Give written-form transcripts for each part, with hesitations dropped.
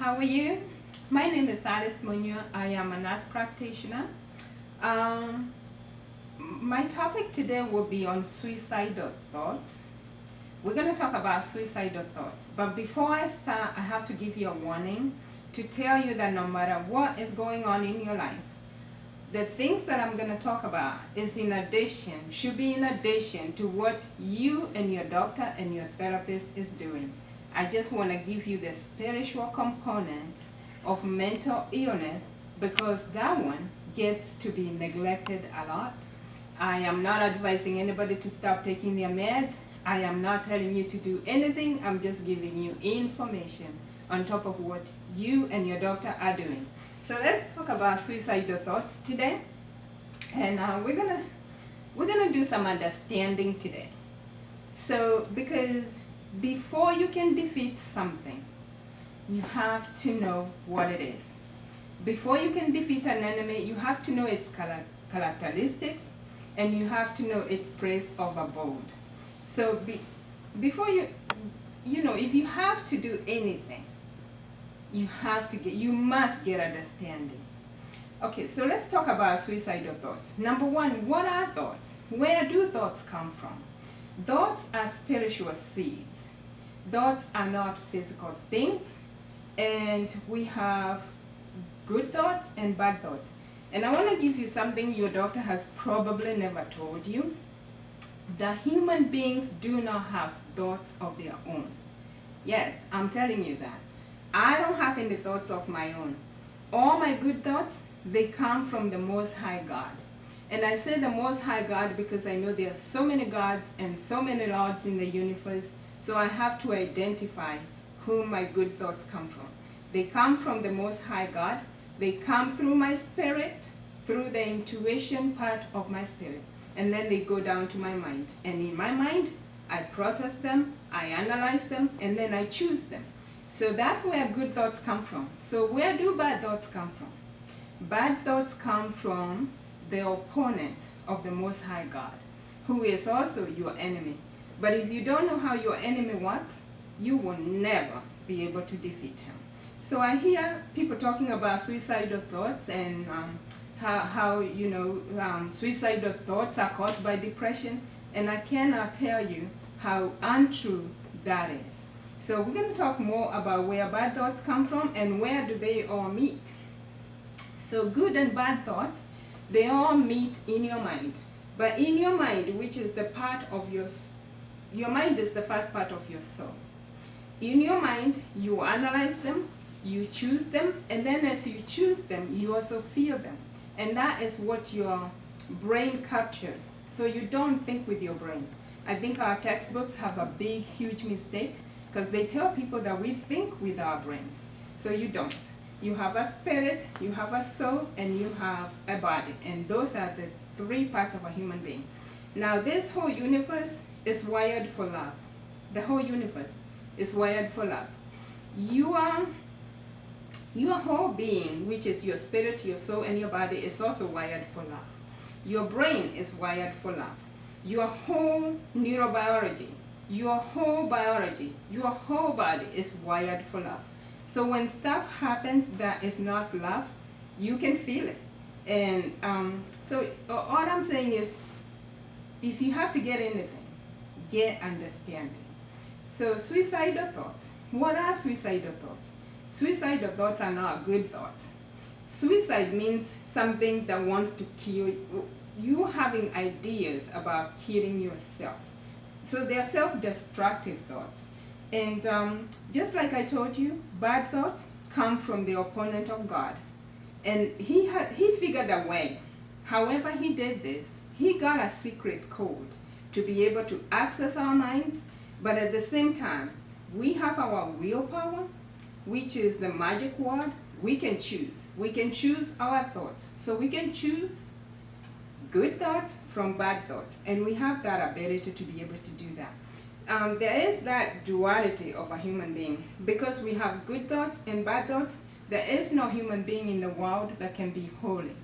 how are you? My name is Munyua. I am a nurse practitioner. My topic today will be on suicidal thoughts. We're going to talk about suicidal thoughts. But before I start, I have to give you a warning to tell you that no matter what is going on in your life, the things that I'm going to talk about should be in addition to what you and your doctor and your therapist is doing. I just want to give you the spiritual component of mental illness because that one gets to be neglected a lot. I am not advising anybody to stop taking their meds. I am not telling you to do anything. I'm just giving you information on top of what you and your doctor are doing. So let's talk about suicidal thoughts today, and we're gonna do some understanding today. So because before you can defeat something, you have to know what it is. Before you can defeat an enemy, you have to know its characteristics, and you have to know its place of abode. So before if you have to do anything, you must get understanding. Okay, so let's talk about suicidal thoughts. Number one, what are thoughts? Where do thoughts come from? Thoughts are spiritual seeds. Thoughts are not physical things. And we have good thoughts and bad thoughts. And I want to give you something your doctor has probably never told you. The human beings do not have thoughts of their own. Yes, I'm telling you that. I don't have any thoughts of my own. All my good thoughts, they come from the Most High God. And I say the Most High God because I know there are so many gods and so many lords in the universe, so I have to identify whom my good thoughts come from. They come from the Most High God. They come through my spirit, through the intuition part of my spirit. And then they go down to my mind. And in my mind, I process them, I analyze them, and then I choose them. So that's where good thoughts come from. So where do bad thoughts come from? Bad thoughts come from the opponent of the Most High God, who is also your enemy. But if you don't know how your enemy works, you will never be able to defeat him. So I hear people talking about suicidal thoughts and how suicidal thoughts are caused by depression, and I cannot tell you how untrue that is. So we're going to talk more about where bad thoughts come from and where do they all meet. So good and bad thoughts, they all meet in your mind. But in your mind, which is the part of your mind is the first part of your soul. In your mind, you analyze them, you choose them, and then as you choose them, you also feel them. And that is what your brain captures. So you don't think with your brain. I think our textbooks have a big, huge mistake because they tell people that we think with our brains. So you don't. You have a spirit, you have a soul, and you have a body. And those are the three parts of a human being. Now this whole universe is wired for love. The whole universe is wired for love. Your whole being, which is your spirit, your soul, and your body, is also wired for love. Your brain is wired for love. Your whole neurobiology, your whole biology, your whole body is wired for love. So when stuff happens that is not love, you can feel it. And so all I'm saying is, if you have to get anything, get understanding. So suicidal thoughts. What are suicidal thoughts? Suicidal thoughts are not good thoughts. Suicide means something that wants to kill you. You having ideas about killing yourself. So they're self-destructive thoughts. And just like I told you, bad thoughts come from the opponent of God. And he figured a way. However he did this, he got a secret code to be able to access our minds, but at the same time, we have our willpower, which is the magic word. We can choose. We can choose our thoughts. So we can choose good thoughts from bad thoughts, and we have that ability to be able to do that. There is that duality of a human being. Because we have good thoughts and bad thoughts, there is no human being in the world that can be holy.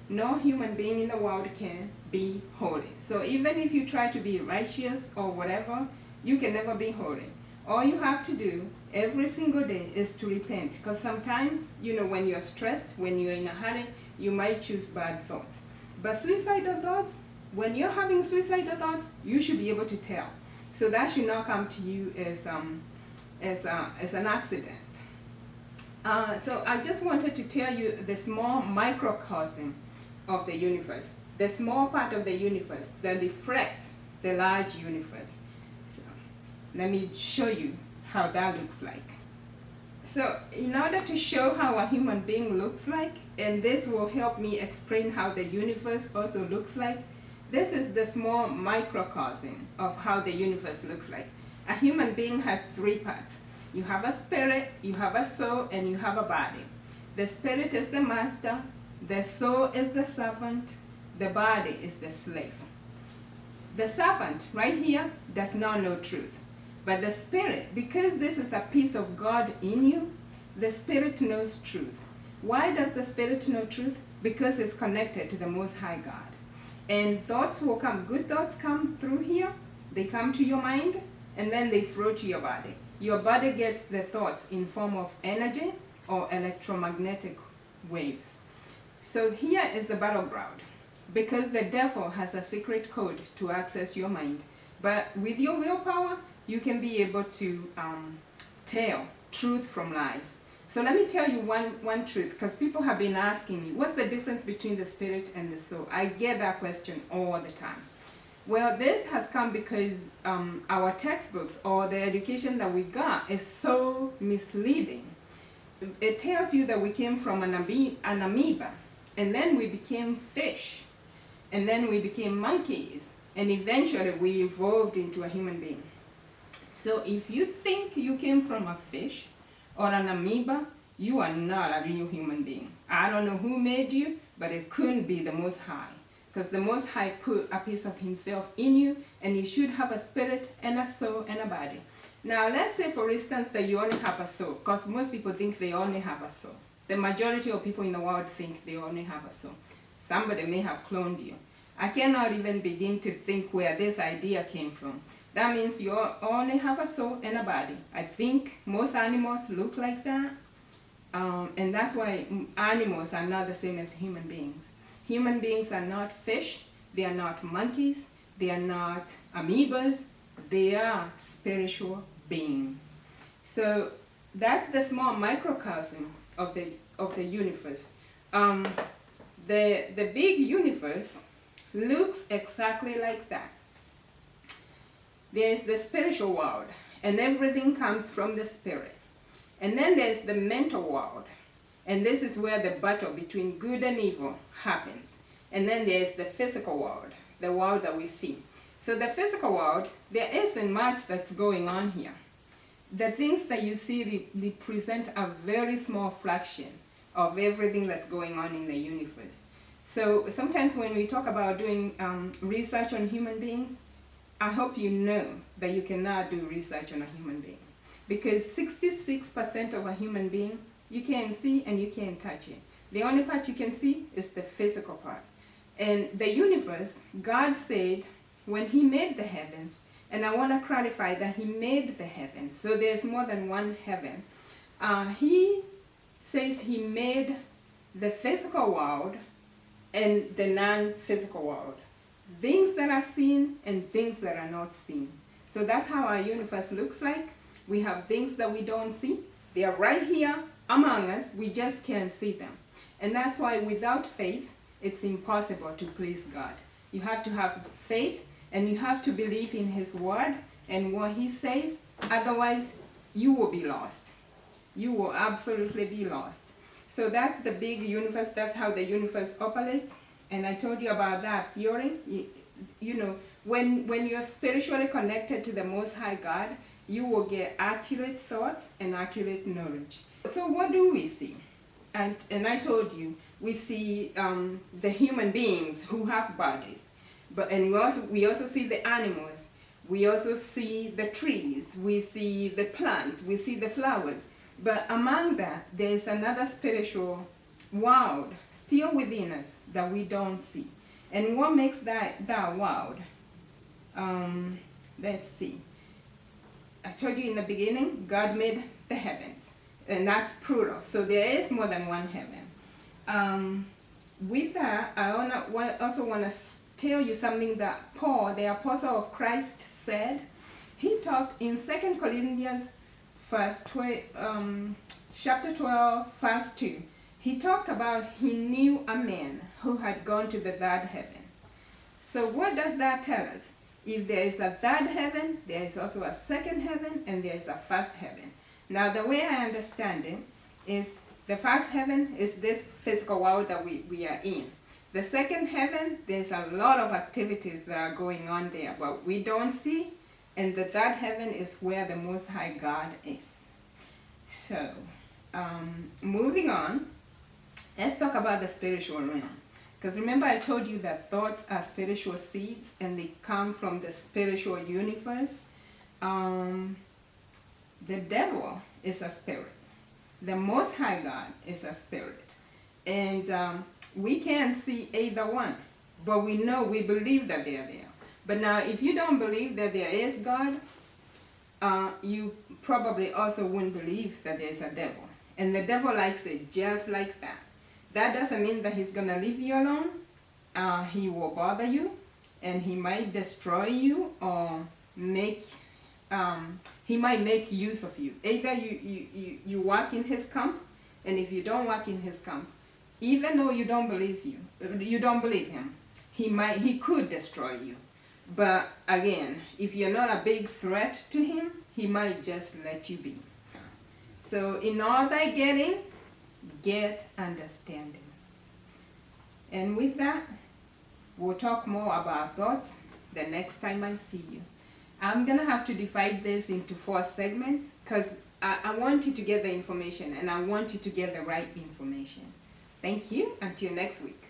No human being in the world can be holy. So even if you try to be righteous or whatever, you can never be holy. All you have to do every single day is to repent. Because sometimes, when you're stressed, when you're in a hurry, you might choose bad thoughts. But suicidal thoughts, when you're having suicidal thoughts, you should be able to tell. So that should not come to you as an accident. So I just wanted to tell you the small microcosm of the universe, the small part of the universe that reflects the large universe. So let me show you how that looks like. So in order to show how a human being looks like, and this will help me explain how the universe also looks like, this is the small microcosm of how the universe looks like. A human being has three parts. You have a spirit, you have a soul, and you have a body. The spirit is the master, the soul is the servant, the body is the slave. The servant, right here, does not know truth. But the spirit, because this is a piece of God in you, the spirit knows truth. Why does the spirit know truth? Because it's connected to the Most High God. And thoughts will come, good thoughts come through here, they come to your mind, and then they flow to your body. Your body gets the thoughts in form of energy or electromagnetic waves. So here is the battleground, because the devil has a secret code to access your mind. But with your willpower, you can be able to tell truth from lies. So let me tell you one truth, because people have been asking me, what's the difference between the spirit and the soul? I get that question all the time. Well, this has come because our textbooks or the education that we got is so misleading. It tells you that we came from an amoeba, and then we became fish, and then we became monkeys, and eventually we evolved into a human being. So if you think you came from a fish or an amoeba, you are not a real human being. I don't know who made you, but it couldn't be the Most High. Because the Most High put a piece of himself in you, and you should have a spirit and a soul and a body. Now let's say, for instance, that you only have a soul, because most people think they only have a soul. The majority of people in the world think they only have a soul. Somebody may have cloned you. I cannot even begin to think where this idea came from. That means you only have a soul and a body. I think most animals look like that, and that's why animals are not the same as human beings. Human beings are not fish, they are not monkeys, they are not amoebas, they are spiritual beings. So that's the small microcosm of the universe. The big universe looks exactly like that. There's the spiritual world, and everything comes from the spirit. And then there's the mental world, and this is where the battle between good and evil happens. And then there's the physical world, the world that we see. So the physical world, there isn't much that's going on here. The things that you see represent a very small fraction of everything that's going on in the universe. So sometimes when we talk about doing research on human beings, I hope you know that you cannot do research on a human being. Because 66% of a human being, you can't see and you can't touch it. The only part you can see is the physical part. And the universe, God said, when he made the heavens, and I want to clarify that he made the heavens, so there's more than one heaven. He says he made the physical world and the non-physical world. Things that are seen and things that are not seen. So that's how our universe looks like. We have things that we don't see. They are right here among us. We just can't see them. And that's why without faith, it's impossible to please God. You have to have faith, and you have to believe in his word and what he says. Otherwise, you will be lost. You will absolutely be lost. So that's the big universe. That's how the universe operates. And I told you about that theory. You know, when you're spiritually connected to the Most High God, you will get accurate thoughts and accurate knowledge. So what do we see? And I told you, we see the human beings who have bodies. And we also see the animals. We also see the trees. We see the plants. We see the flowers. But among that, there is another spiritual world still within us that we don't see. And what makes that world? Let's see. I told you in the beginning, God made the heavens, and that's plural. So there is more than one heaven. With that, I also want to tell you something that Paul, the apostle of Christ, said. He talked in 2 Corinthians chapter 12, verse 2. He talked about he knew a man who had gone to the third heaven. So what does that tell us? If there is a third heaven, there is also a second heaven, and there is a first heaven. Now the way I understand it is the first heaven is this physical world that we are in. The second heaven, there's a lot of activities that are going on there, but we don't see. And the third heaven is where the Most High God is. So, moving on, let's talk about the spiritual realm. Because remember I told you that thoughts are spiritual seeds and they come from the spiritual universe. The devil is a spirit. The Most High God is a spirit. And we can't see either one, but we believe that they are there. But now, if you don't believe that there is God, you probably also wouldn't believe that there is a devil. And the devil likes it just like that. That doesn't mean that he's going to leave you alone. He will bother you, and he might destroy you, or he might make use of you. Either you walk in his camp, and if you don't walk in his camp, even though you don't believe him, he could destroy you. But again, if you're not a big threat to him, he might just let you be. So in all thy getting, get understanding. And with that, we'll talk more about thoughts the next time I see you. I'm going to have to divide this into 4 segments because I want you to get the information, and I want you to get the right information. Thank you. Until next week.